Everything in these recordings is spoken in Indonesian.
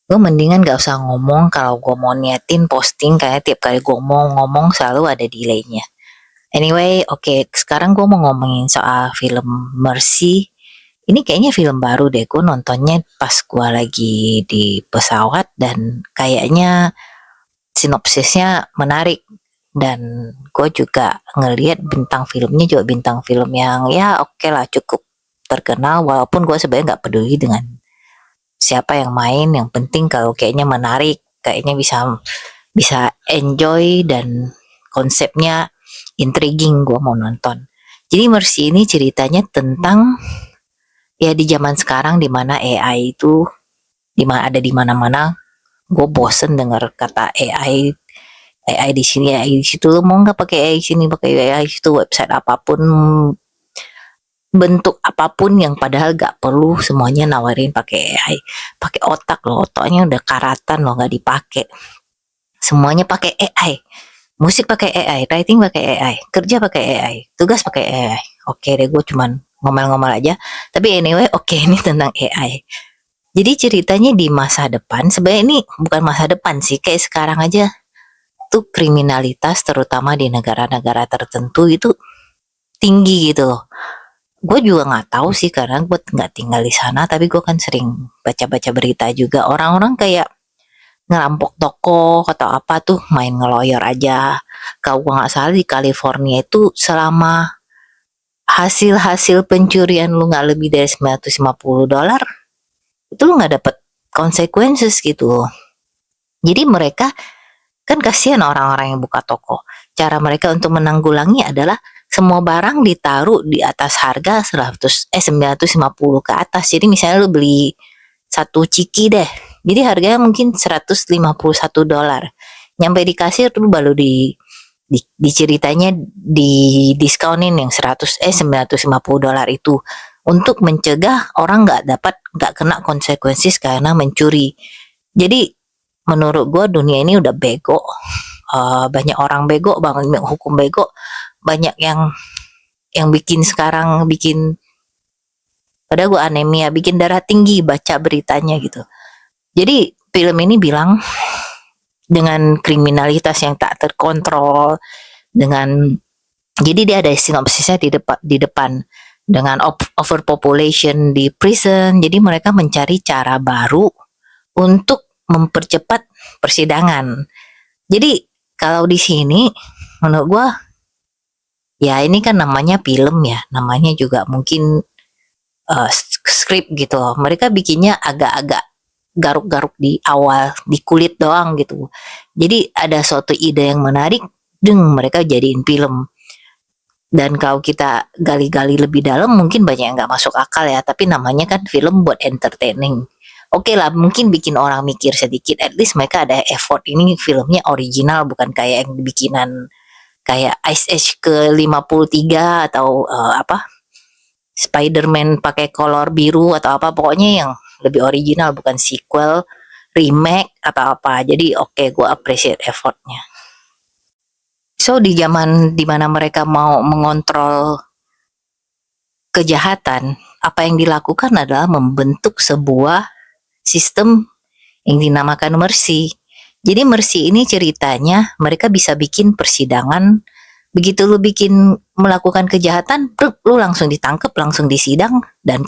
Gue mendingan gak usah ngomong kalau gue mau niatin posting kayak tiap kali gue mau ngomong selalu ada delaynya. Anyway, oke, sekarang gue mau ngomongin soal film Mercy. Ini kayaknya film baru deh, gue nontonnya pas gue lagi di pesawat dan kayaknya sinopsisnya menarik. Dan gue juga ngelihat bintang filmnya juga bintang film yang ya oke lah, cukup terkenal, walaupun gue sebenarnya nggak peduli dengan siapa yang main, yang penting kalau kayaknya menarik, kayaknya bisa bisa enjoy dan konsepnya intriguing, gue mau nonton. Jadi Mercy ini ceritanya tentang ya di zaman sekarang di mana AI itu ada di mana-mana. Gue bosen dengar kata AI, AI di sini, AI di situ. Lo mau nggak pakai AI sini, pakai AI di situ, website apapun, bentuk apapun yang padahal gak perlu semuanya nawarin pakai AI, pakai otak loh, otaknya udah karatan loh nggak dipakai, semuanya pakai AI, musik pakai AI, writing pakai AI, kerja pakai AI, tugas pakai AI. Oke deh, gue cuman ngomel-ngomel aja. Tapi anyway, oke, ini tentang AI. Jadi ceritanya di masa depan, sebenarnya ini bukan masa depan sih, kayak sekarang aja tuh kriminalitas terutama di negara-negara tertentu itu tinggi gitu loh. Gue juga nggak tahu sih karena gue nggak tinggal di sana, tapi gue kan sering baca-baca berita juga orang-orang kayak ngerampok toko atau apa tuh main ngeloyor aja. Kalau gue nggak salah di California itu selama hasil-hasil pencurian lu nggak lebih dari $950, itu lu nggak dapet consequences gitu. Jadi mereka kan kasihan orang-orang yang buka toko. Cara mereka untuk menanggulangi adalah semua barang ditaruh di atas harga 950 ke atas. Jadi misalnya lu beli satu ciki deh. Jadi harganya mungkin $151. Nyampe di kasir tuh baru diceritanya di diskonin yang 950 dolar itu untuk mencegah orang nggak kena konsekuensi karena mencuri. Jadi menurut gue dunia ini udah bego. Banyak orang bego banget, hukum bego, banyak yang bikin sekarang bikin pada gue anemia, bikin darah tinggi baca beritanya gitu. Jadi film ini bilang dengan kriminalitas yang tak terkontrol, dengan jadi dia ada sinopsisnya di depan dengan overpopulation di prison. Jadi mereka mencari cara baru untuk mempercepat persidangan. Jadi kalau di sini menurut gua ya ini kan namanya film ya, namanya juga mungkin script gitu. Mereka bikinnya agak-agak garuk-garuk di awal, di kulit doang gitu. Jadi ada suatu ide yang menarik, mereka jadiin film. Dan kalau kita gali-gali lebih dalam mungkin banyak yang nggak masuk akal ya, tapi namanya kan film buat entertaining. Oke lah, mungkin bikin orang mikir sedikit, at least mereka ada effort, ini filmnya original bukan kayak yang bikinan kayak Ice Age ke 53 atau apa Spider-Man pakai kolor biru atau apa, pokoknya yang lebih original bukan sequel, remake atau apa. Jadi oke, gue appreciate effortnya. So di zaman dimana mereka mau mengontrol kejahatan, apa yang dilakukan adalah membentuk sebuah sistem yang dinamakan Mercy. Jadi Mercy ini ceritanya mereka bisa bikin persidangan, begitu lu melakukan kejahatan, lu langsung ditangkap, langsung disidang, dan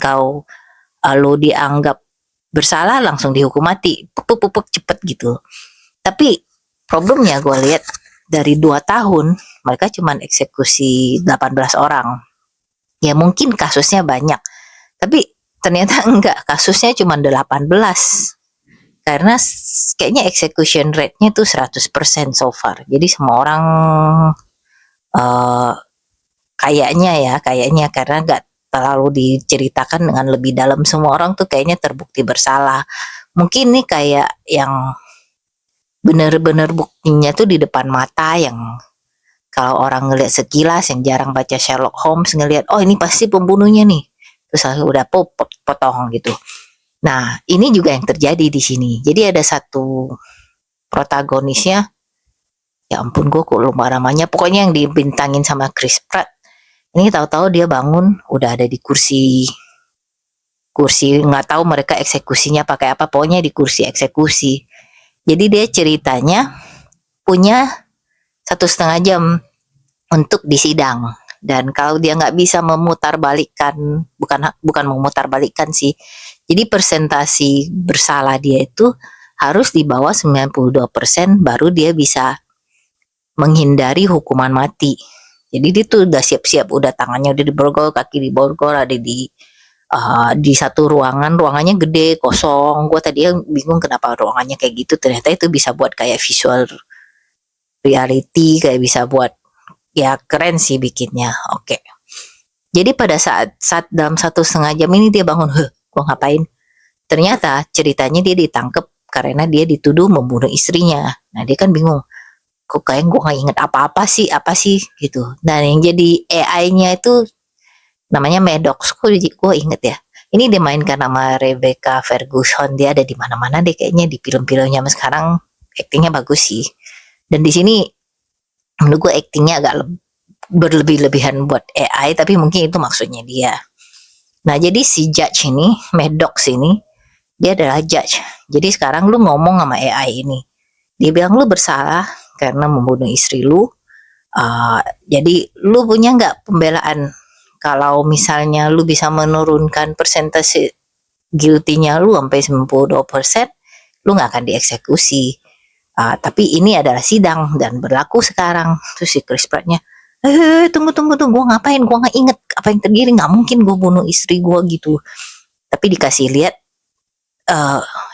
lu dianggap bersalah langsung dihukum mati, pupuk cepet gitu. Tapi problemnya gue lihat dari 2 tahun mereka cuma eksekusi 18 orang. Ya mungkin kasusnya banyak, tapi ternyata enggak, kasusnya cuma 18. Karena kayaknya execution rate-nya tuh 100% so far. Jadi semua orang uh, kayaknya karena nggak terlalu diceritakan dengan lebih dalam, semua orang tuh kayaknya terbukti bersalah. Mungkin nih kayak yang bener-bener buktinya tuh di depan mata, yang kalau orang ngelihat sekilas, yang jarang baca Sherlock Holmes, ngelihat oh ini pasti pembunuhnya nih, terus udah potong gitu. Nah ini juga yang terjadi di sini. Jadi ada satu protagonisnya, ya ampun gue kok lupa namanya, pokoknya yang dibintangin sama Chris Pratt. Ini tahu-tahu dia bangun udah ada di kursi kursi, nggak tahu mereka eksekusinya pakai apa, pokoknya di kursi eksekusi. Jadi dia ceritanya punya 1,5 jam untuk disidang, dan kalau dia nggak bisa memutarbalikkan, bukan memutarbalikkan sih, jadi persentasi bersalah dia itu harus di bawah 92% baru dia bisa menghindari hukuman mati. Jadi dia tuh udah siap-siap, udah tangannya udah diborgol, kaki diborgol, ada di satu ruangannya gede kosong. Gue tadi bingung kenapa ruangannya kayak gitu, ternyata itu bisa buat kayak visual reality, kayak bisa buat, ya keren sih bikinnya. Oke. Jadi pada saat dalam 1,5 jam ini dia bangun, gue ngapain? Ternyata ceritanya dia ditangkap karena dia dituduh membunuh istrinya. Nah dia kan bingung, kok kayak gue gak inget apa sih gitu. Dan yang jadi AI-nya itu namanya Maddox, kok gue inget ya. Ini dimainkan sama Rebecca Ferguson, dia ada di mana-mana deh kayaknya di film-filmnya sekarang, aktingnya bagus sih. Dan di sini menurut gue aktingnya agak berlebih-lebihan buat AI, tapi mungkin itu maksudnya dia. Nah jadi si judge ini, Maddox ini, dia adalah judge. Jadi sekarang lu ngomong sama AI ini, dia bilang lu bersalah karena membunuh istri lu. Jadi lu punya nggak pembelaan kalau misalnya lu bisa menurunkan persentase guilty-nya lu sampai 92%, lu nggak akan dieksekusi. Tapi ini adalah sidang dan berlaku sekarang. Terus si Chris Pratt-nya, tunggu, gue ngapain? Gue nggak inget apa yang terjadi. Nggak mungkin gue bunuh istri gue gitu. Tapi dikasih lihat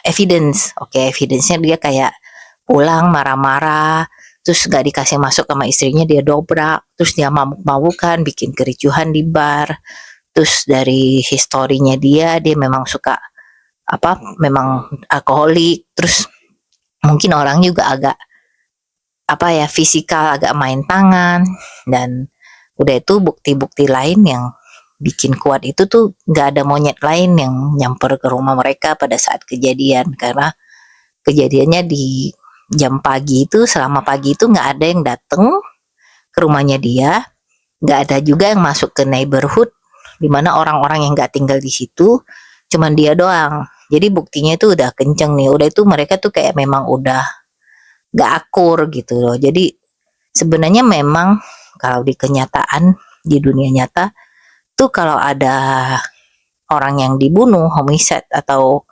evidence. Oke, evidence-nya dia kayak pulang marah-marah, terus gak dikasih masuk sama istrinya, dia dobrak, terus dia mabuk-mabukan, bikin kericuhan di bar. Terus dari historinya dia memang suka memang alkoholik, terus mungkin orang juga agak fisikal, agak main tangan. Dan udah itu bukti-bukti lain yang bikin kuat itu tuh gak ada monyet lain yang nyamper ke rumah mereka pada saat kejadian, karena kejadiannya di jam pagi itu, selama pagi itu nggak ada yang datang ke rumahnya dia, nggak ada juga yang masuk ke neighborhood, dimana orang-orang yang nggak tinggal di situ, cuman dia doang. Jadi buktinya itu udah kenceng nih, udah itu mereka tuh kayak memang udah nggak akur gitu loh. Jadi sebenarnya memang kalau di kenyataan, di dunia nyata tuh kalau ada orang yang dibunuh, homicide atau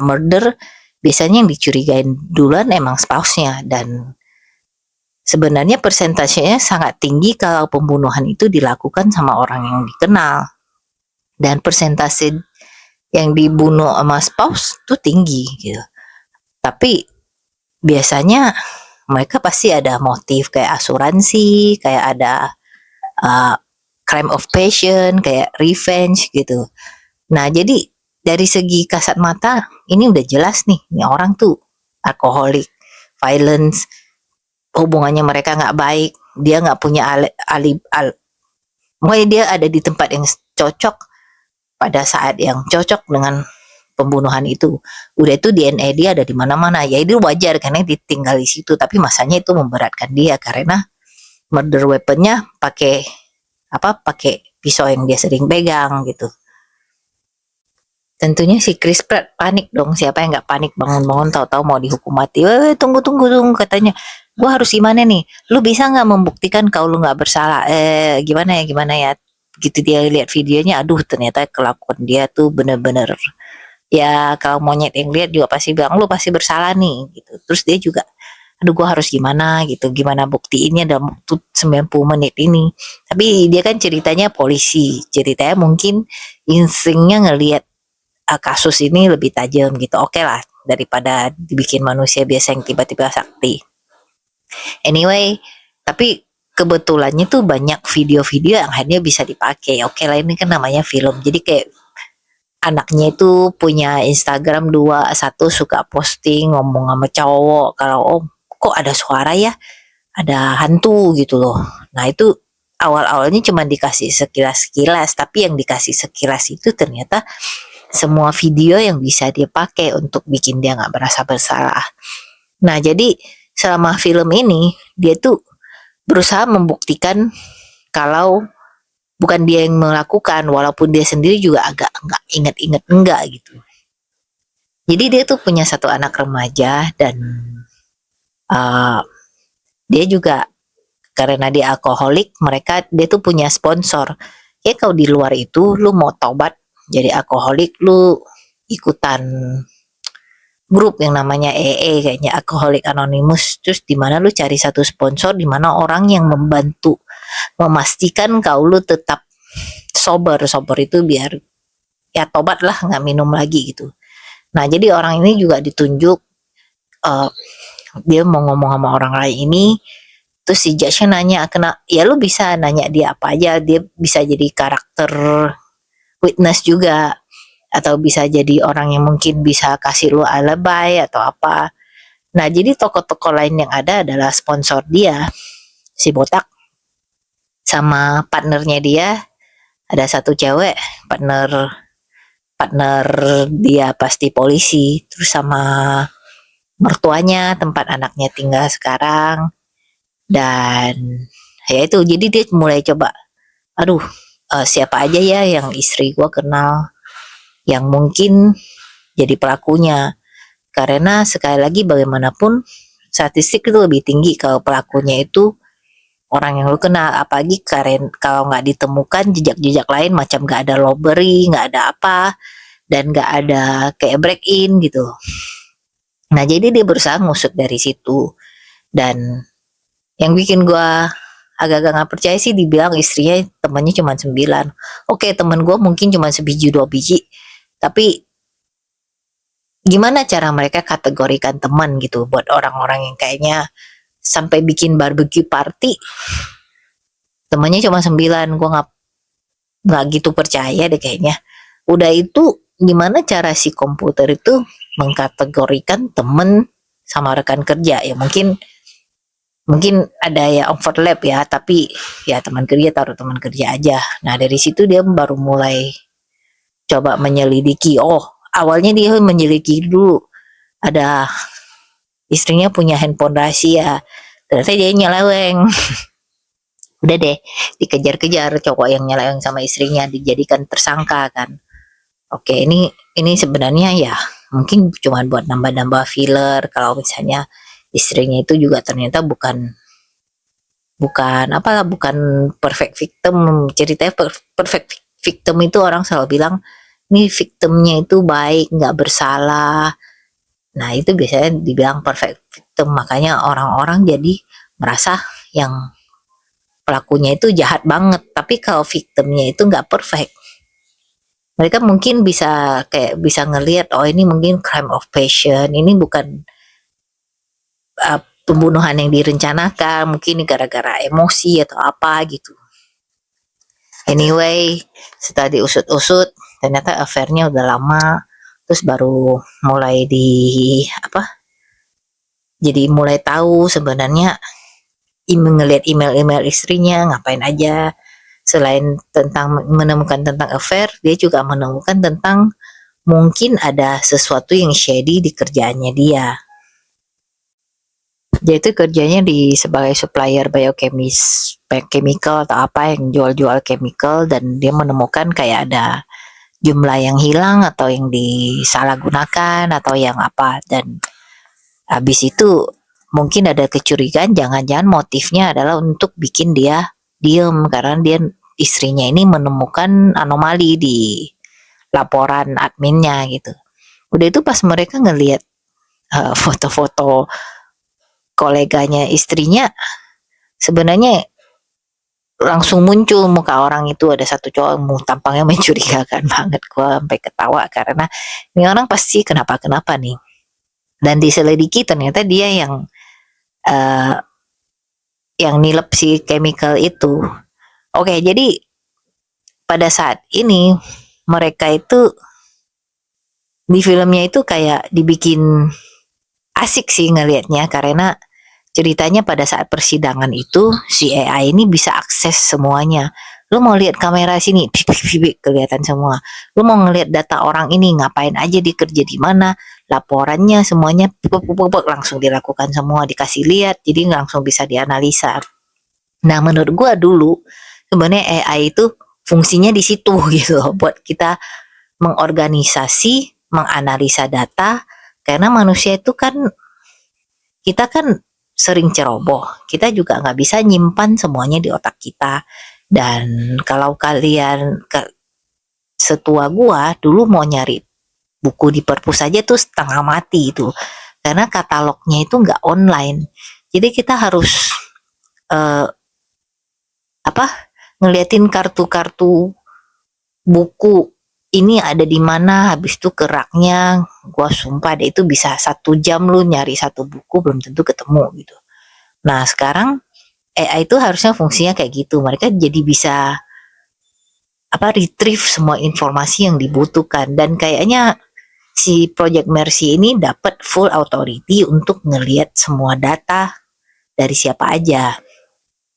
murder, biasanya yang dicurigain duluan emang spouse-nya. Dan sebenarnya persentasenya sangat tinggi kalau pembunuhan itu dilakukan sama orang yang dikenal. Dan persentase yang dibunuh sama spouse tuh tinggi gitu. Tapi biasanya mereka pasti ada motif kayak asuransi, kayak ada crime of passion, kayak revenge gitu. Nah jadi dari segi kasat mata ini udah jelas nih, ini orang tuh alkoholik, violence, hubungannya mereka nggak baik, dia nggak punya mungkin dia ada di tempat yang cocok pada saat yang cocok dengan pembunuhan itu. Udah itu DNA dia ada di mana-mana, ya itu wajar karena ditinggal di situ. Tapi masanya itu memberatkan dia karena murder weaponnya pakai pisau yang dia sering pegang gitu. Tentunya si Chris Pratt panik dong. Siapa yang nggak panik bangun-bangun tahu-tahu mau dihukum mati? Tunggu katanya. Gua harus gimana nih? Lu bisa nggak membuktikan kalau lu nggak bersalah? Gimana ya? Gitu dia lihat videonya, aduh ternyata kelakuan dia tuh bener-bener, ya kalau monyet yang lihat juga pasti bilang lu pasti bersalah nih gitu. Terus dia juga, aduh gua harus gimana gitu, gimana buktiinnya dalam waktu 90 menit ini. Tapi dia kan ceritanya polisi, ceritanya mungkin instingnya ngelihat kasus ini lebih tajam gitu. Oke lah, daripada dibikin manusia biasa yang tiba-tiba sakti. Anyway, tapi kebetulannya tuh banyak video-video yang akhirnya bisa dipakai. Oke lah, ini kan namanya film. Jadi kayak anaknya itu punya Instagram 2, satu suka posting ngomong sama cowok kalau kok ada suara ya, ada hantu gitu loh. Nah itu awal-awalnya cuma dikasih sekilas-sekilas, tapi yang dikasih sekilas itu ternyata semua video yang bisa dia pakai untuk bikin dia nggak merasa bersalah. Nah jadi selama film ini dia tuh berusaha membuktikan kalau bukan dia yang melakukan, walaupun dia sendiri juga agak nggak inget-inget enggak gitu. Jadi dia tuh punya satu anak remaja dan uh, dia juga karena dia alkoholik, dia tuh punya sponsor. Ya kalau di luar itu lu mau tobat jadi alkoholik, lu ikutan grup yang namanya EE, kayaknya Alcoholic Anonymous, terus di mana lu cari satu sponsor di mana orang yang membantu memastikan kau lu tetap sober itu biar ya tobat lah, nggak minum lagi gitu. Nah jadi orang ini juga ditunjuk, uh, dia mau ngomong sama orang lain ini, terus si judge nanya, ya lu bisa nanya dia apa aja, dia bisa jadi karakter witness juga, atau bisa jadi orang yang mungkin bisa kasih lu alibi atau apa. Nah jadi toko-toko lain yang ada adalah sponsor dia, si botak, sama partnernya dia, ada satu cewek, partner partner dia pasti polisi, terus sama mertuanya tempat anaknya tinggal sekarang. Dan ya itu, jadi dia mulai coba, aduh, siapa aja ya yang istri gue kenal yang mungkin jadi pelakunya, karena sekali lagi bagaimanapun statistik itu lebih tinggi kalau pelakunya itu orang yang lu kenal, apalagi kalau nggak ditemukan jejak-jejak lain, macam nggak ada robbery, nggak ada apa, dan nggak ada kayak break in gitu. Nah jadi dia berusaha ngusut dari situ. Dan yang bikin gue agak-agak nggak percaya sih, dibilang istrinya temannya cuma 9. Oke, temen gue mungkin cuma sebiji 2 biji, tapi gimana cara mereka kategorikan teman gitu buat orang-orang yang kayaknya sampai bikin barbecue party temannya cuma 9. Gue nggak gitu percaya deh kayaknya. Udah itu gimana cara si komputer itu mengkategorikan temen sama rekan kerja? Ya mungkin ada ya overlap ya, tapi ya teman kerja taruh teman kerja aja. Nah dari situ dia baru mulai coba menyelidiki. Oh, awalnya dia menyelidiki dulu, ada istrinya punya handphone rahasia, ternyata dia nyeleweng. Udah deh, dikejar-kejar cowok yang nyeleweng sama istrinya, dijadikan tersangka kan. Oke, ini sebenarnya ya mungkin cuma buat nambah-nambah filler, kalau misalnya istrinya itu juga ternyata bukan bukan perfect victim. Ceritanya perfect victim itu orang selalu bilang ini victimnya itu baik, nggak bersalah. Nah itu biasanya dibilang perfect victim, makanya orang-orang jadi merasa yang pelakunya itu jahat banget. Tapi kalau victimnya itu nggak perfect, mereka mungkin bisa ngelihat, oh ini mungkin crime of passion, ini bukan pembunuhan yang direncanakan, mungkin gara-gara emosi atau apa gitu. Anyway, setelah diusut-usut, ternyata affairnya udah lama, terus baru mulai jadi mulai tahu sebenarnya ngelihat email istrinya ngapain aja. Selain tentang menemukan tentang affair, dia juga menemukan tentang mungkin ada sesuatu yang shady di kerjaannya dia. Dia itu kerjanya sebagai supplier chemical atau apa, yang jual-jual chemical, dan dia menemukan kayak ada jumlah yang hilang atau yang disalahgunakan atau yang apa. Dan habis itu mungkin ada kecurigaan, jangan-jangan motifnya adalah untuk bikin dia diem, karena istrinya ini menemukan anomali di laporan adminnya gitu. Udah itu pas mereka ngelihat foto-foto koleganya istrinya, sebenarnya langsung muncul muka orang itu. Ada satu cowok tampangnya mencurigakan banget, gue sampai ketawa karena ini orang pasti kenapa nih. Dan diselidiki ternyata dia yang nilep si chemical itu. Oke, jadi pada saat ini mereka itu di filmnya itu kayak dibikin asik sih ngelihatnya, karena ceritanya pada saat persidangan itu si AI ini bisa akses semuanya. Lu mau lihat kamera sini, kelihatan semua. Lu mau ngelihat data orang ini ngapain aja, dikerja di mana, laporannya semuanya langsung dilakukan semua, dikasih lihat, jadi langsung bisa dianalisa. Nah menurut gua dulu sebenarnya AI itu fungsinya di situ gitu loh, buat kita mengorganisasi, menganalisa data, karena manusia itu kan, kita kan sering ceroboh, kita juga nggak bisa nyimpan semuanya di otak kita. Dan kalau kalian setua gua dulu mau nyari buku di perpus aja tuh setengah mati itu, karena katalognya itu nggak online. Jadi kita harus eh, apa ngeliatin kartu-kartu buku ini ada di mana, habis itu keraknya. Gua sumpah deh itu bisa 1 jam lu nyari satu buku belum tentu ketemu gitu. Nah sekarang AI itu harusnya fungsinya kayak gitu, mereka jadi bisa retrieve semua informasi yang dibutuhkan. Dan kayaknya si Project Mercy ini dapat full authority untuk ngelihat semua data dari siapa aja.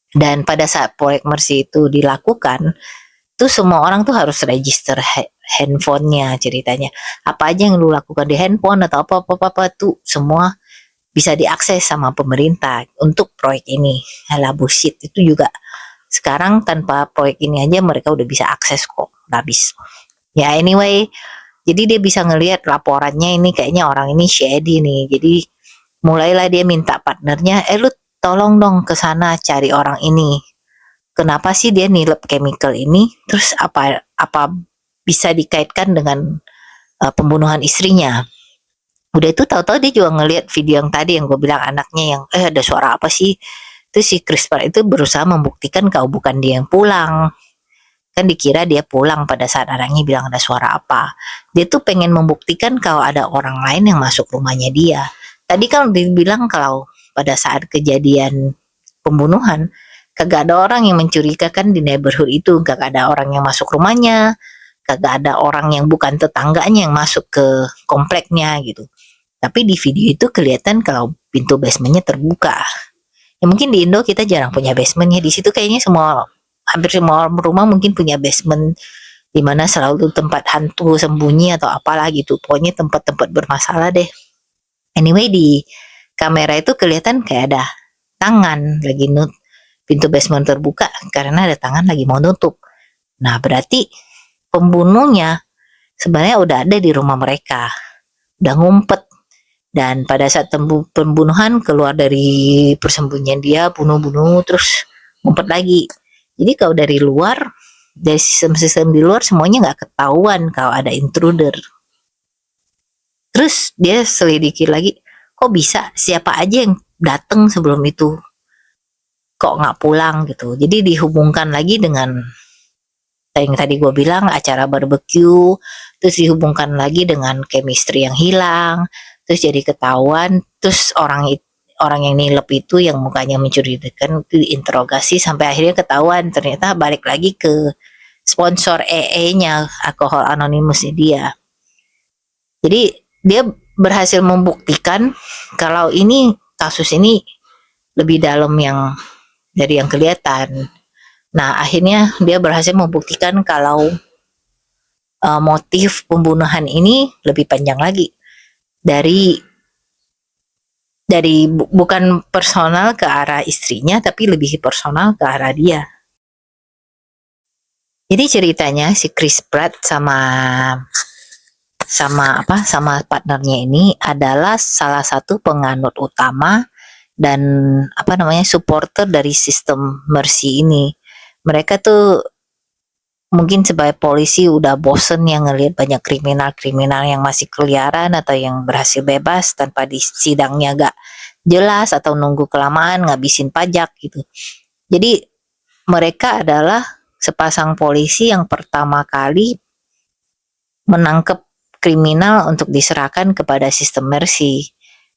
Dan pada saat Project Mercy itu dilakukan, tuh semua orang tuh harus register handphonenya ceritanya. Apa aja yang lu lakukan di handphone atau apa tuh semua bisa diakses sama pemerintah untuk proyek ini. Halah bullshit, itu juga sekarang tanpa proyek ini aja mereka udah bisa akses kok, habis. Ya anyway, jadi dia bisa ngelihat laporannya ini kayaknya orang ini shady nih. Jadi mulailah dia minta partnernya, lu tolong dong ke sana cari orang ini. Kenapa sih dia nilep chemical ini? Terus apa bisa dikaitkan dengan pembunuhan istrinya? Udah itu tahu-tahu dia juga ngelihat video yang tadi yang gue bilang anaknya yang ada suara apa sih? Terus si Chris Pratt itu berusaha membuktikan kalau bukan dia yang pulang. Kan dikira dia pulang pada saat anaknya bilang ada suara apa. Dia tuh pengen membuktikan kalau ada orang lain yang masuk rumahnya dia. Tadi kan dibilang kalau pada saat kejadian pembunuhan, kagak ada orang yang mencurigakan di neighborhood itu, kagak ada orang yang masuk rumahnya, kagak ada orang yang bukan tetangganya yang masuk ke kompleknya gitu. Tapi di video itu kelihatan kalau pintu basementnya terbuka. Ya mungkin di Indo kita jarang punya basement ya. Di situ kayaknya hampir semua rumah mungkin punya basement, di mana selalu tempat hantu sembunyi atau apalah gitu. Pokoknya tempat-tempat bermasalah deh. Anyway di kamera itu kelihatan kayak ada tangan lagi pintu basement terbuka karena ada tangan lagi mau nutup. Nah berarti pembunuhnya sebenarnya udah ada di rumah mereka, udah ngumpet. Dan pada saat pembunuhan keluar dari persembunyian dia, bunuh-bunuh terus ngumpet lagi. Jadi kalau dari luar, dari sistem-sistem di luar semuanya nggak ketahuan kalau ada intruder. Terus dia selidiki lagi, kok bisa siapa aja yang datang sebelum itu, kok nggak pulang gitu. Jadi dihubungkan lagi dengan yang tadi gue bilang acara barbecue, terus dihubungkan lagi dengan chemistry yang hilang, terus jadi ketahuan, terus orang yang nilep itu yang mukanya mencurigakan itu diinterogasi sampai akhirnya ketahuan ternyata balik lagi ke sponsor EE-nya, Alcohol Anonymous dia. Jadi dia berhasil membuktikan kalau ini kasus ini lebih dalam dari yang kelihatan. Nah akhirnya dia berhasil membuktikan kalau motif pembunuhan ini lebih panjang lagi dari bukan personal ke arah istrinya, tapi lebih personal ke arah dia. Jadi ceritanya si Chris Pratt sama partnernya ini adalah salah satu penganut utama dan supporter dari sistem Mercy ini. Mereka tuh mungkin sebagai polisi udah bosen yang ngelihat banyak kriminal-kriminal yang masih keliaran atau yang berhasil bebas tanpa di sidangnya gak jelas atau nunggu kelamaan ngabisin pajak gitu. Jadi mereka adalah sepasang polisi yang pertama kali menangkap kriminal untuk diserahkan kepada sistem Mercy.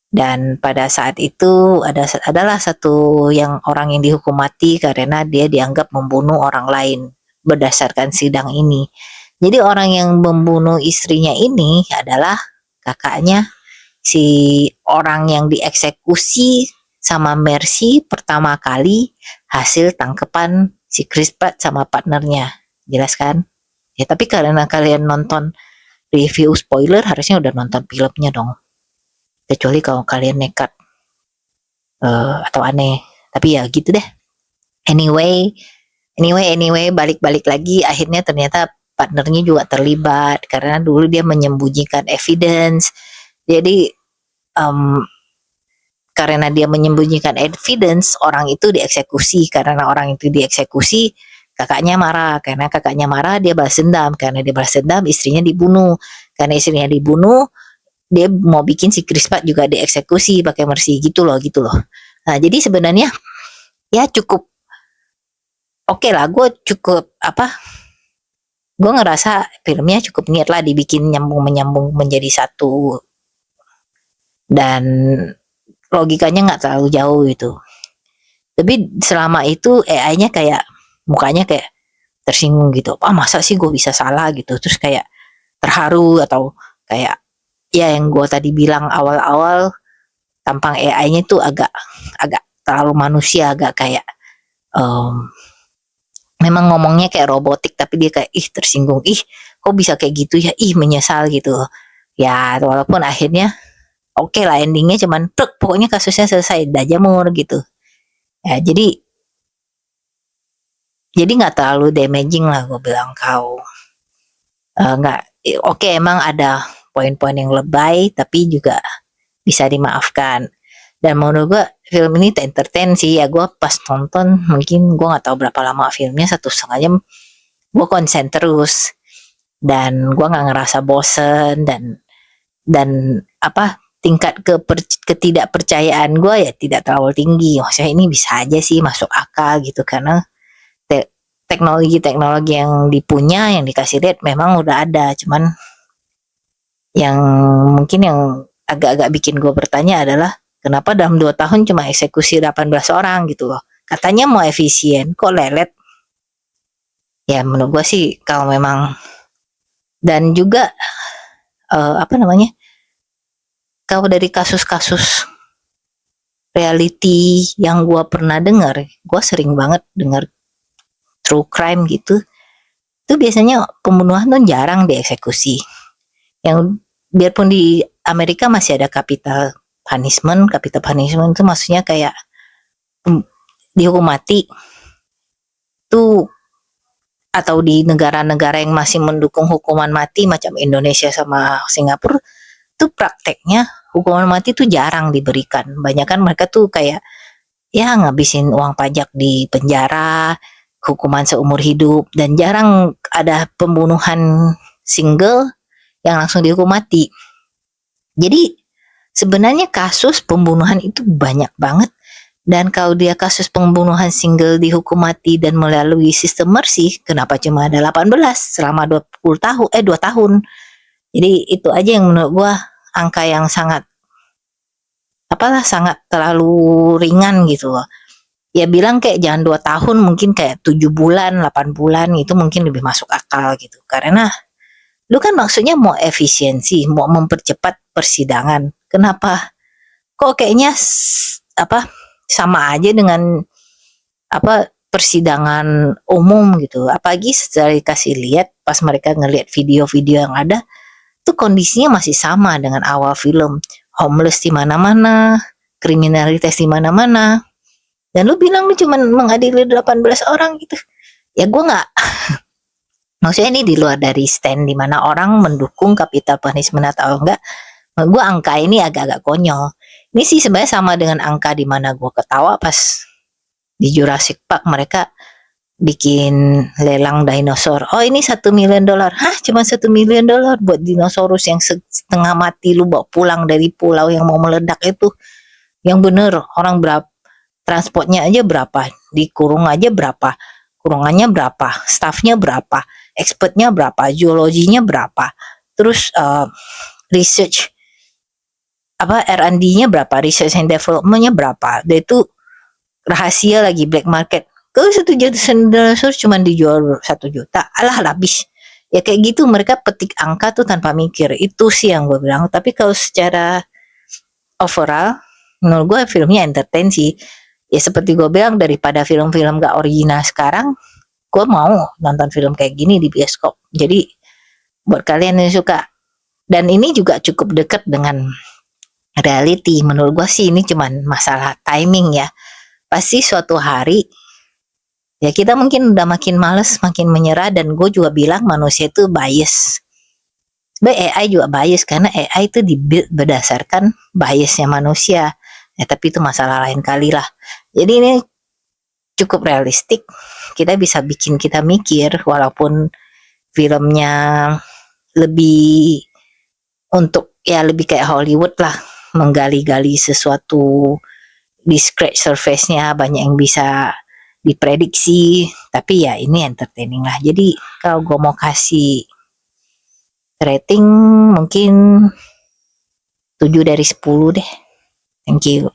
Dan pada saat itu adalah satu orang yang dihukum mati karena dia dianggap membunuh orang lain berdasarkan sidang ini. Jadi orang yang membunuh istrinya ini adalah kakaknya si orang yang dieksekusi sama Mercy pertama kali hasil tangkepan si Chris Pratt sama partnernya. Jelas kan? Ya tapi karena kalian nonton review spoiler harusnya udah nonton filmnya dong. Kecuali kalau kalian nekat atau aneh. Tapi ya gitu deh. Anyway, Anyway, balik-balik lagi, akhirnya ternyata partnernya juga terlibat karena dulu dia menyembunyikan evidence. Jadi um, karena dia menyembunyikan evidence, orang itu dieksekusi. Karena orang itu dieksekusi, kakaknya marah. Karena kakaknya marah, dia balas dendam. Karena dia balas dendam, istrinya dibunuh. Karena istrinya dibunuh, dia mau bikin si Krispat juga dieksekusi pakai mercy gitu loh. Nah, jadi sebenarnya ya cukup oke lah, gue cukup gue ngerasa filmnya cukup niat lah dibikin menyambung menjadi satu, dan logikanya nggak terlalu jauh gitu. Tapi selama itu AI-nya kayak mukanya kayak tersinggung gitu. Masa sih gue bisa salah gitu. Terus kayak terharu atau kayak ya yang gue tadi bilang awal-awal, tampang AI-nya itu agak agak terlalu manusia, agak kayak memang ngomongnya kayak robotik tapi dia kayak tersinggung, kok bisa kayak gitu ya, menyesal gitu ya. Walaupun akhirnya oke lah, endingnya cuman pokoknya kasusnya selesai, dah jamur gitu ya. Jadi nggak terlalu damaging lah, gue bilang kau nggak oke, emang ada poin-poin yang lebay tapi juga bisa dimaafkan. Dan menurut gue film ini entertain sih ya. Gue pas nonton mungkin gue nggak tahu berapa lama filmnya, 1,5 jam. Gue konsen terus dan gue nggak ngerasa bosen, dan tingkat ketidakpercayaan gue ya tidak terlalu tinggi. Maksudnya ini bisa aja sih masuk akal gitu, karena teknologi yang dipunya, yang dikasih lihat memang udah ada. Cuman yang mungkin yang agak-agak bikin gue bertanya adalah kenapa dalam 2 tahun cuma eksekusi 18 orang gitu loh. Katanya mau efisien, kok lelet. Ya menurut gue sih kalau memang, dan juga kalau dari kasus-kasus reality yang gue pernah dengar, gue sering banget dengar true crime gitu, itu biasanya pembunuhan tuh jarang dieksekusi. Yang biarpun di Amerika masih ada capital punishment itu maksudnya kayak dihukum mati tuh, atau di negara-negara yang masih mendukung hukuman mati macam Indonesia sama Singapura tuh prakteknya hukuman mati tuh jarang diberikan. Banyak kan mereka tuh kayak ya ngabisin uang pajak di penjara, hukuman seumur hidup, dan jarang ada pembunuhan single yang langsung dihukum mati. Jadi sebenarnya kasus pembunuhan itu banyak banget, dan kalau dia kasus pembunuhan single dihukum mati dan melalui sistem mercy, kenapa cuma ada 18 selama 20 tahun 2 tahun. Jadi itu aja yang menurut gua angka yang sangat sangat terlalu ringan gitu loh. Ya bilang kayak jangan 2 tahun, mungkin kayak 7 bulan, 8 bulan itu mungkin lebih masuk akal gitu. Karena lu kan maksudnya mau efisiensi, mau mempercepat persidangan. Kenapa kok kayaknya sama aja dengan persidangan umum gitu. Apalagi setelah dikasih lihat, pas mereka ngelihat video-video yang ada, tuh kondisinya masih sama dengan awal film. Homeless di mana-mana, kriminalitas di mana-mana. Dan lu bilang lu cuma mengadili 18 orang gitu. Ya gue nggak, maksudnya ini di luar dari stand di mana orang mendukung capital punishment atau enggak. Gue angka ini agak-agak konyol. Ini sih sebenarnya sama dengan angka di mana gue ketawa pas di Jurassic Park mereka bikin lelang dinosaur. Oh ini $1 million. Hah, cuma $1 million buat dinosaurus yang setengah mati lu bawa pulang dari pulau yang mau meledak itu. Yang bener orang berapa, transportnya aja berapa, dikurung aja berapa, kurungannya berapa, staffnya berapa, expertnya berapa, geologinya berapa, terus research R&D-nya berapa, research and development-nya berapa. Dan itu rahasia lagi, black market. Kalau 1 juta dinosaurus cuma dijual 1 juta, alah habis. Ya kayak gitu, mereka petik angka tuh tanpa mikir. Itu sih yang gue bilang. Tapi kalau secara overall, menurut gue filmnya entertain sih. Ya seperti gue bilang, daripada film-film gak original sekarang, gue mau nonton film kayak gini di bioskop. Jadi buat kalian yang suka, dan ini juga cukup dekat dengan reality, menurut gue sih ini cuman masalah timing ya. Pasti suatu hari Ya kita mungkin udah makin males, makin menyerah, dan gue juga bilang manusia itu bias. Sebenarnya AI juga bias karena AI itu dibuild berdasarkan biasnya manusia. Ya tapi itu masalah lain kali lah. Jadi ini cukup realistik. Kita bisa bikin kita mikir walaupun filmnya lebih untuk ya lebih kayak Hollywood lah, menggali-gali sesuatu di scratch surface-nya, banyak yang bisa diprediksi, tapi ya ini entertaining lah. Jadi kalau gue mau kasih rating mungkin 7 dari 10 deh. Thank you.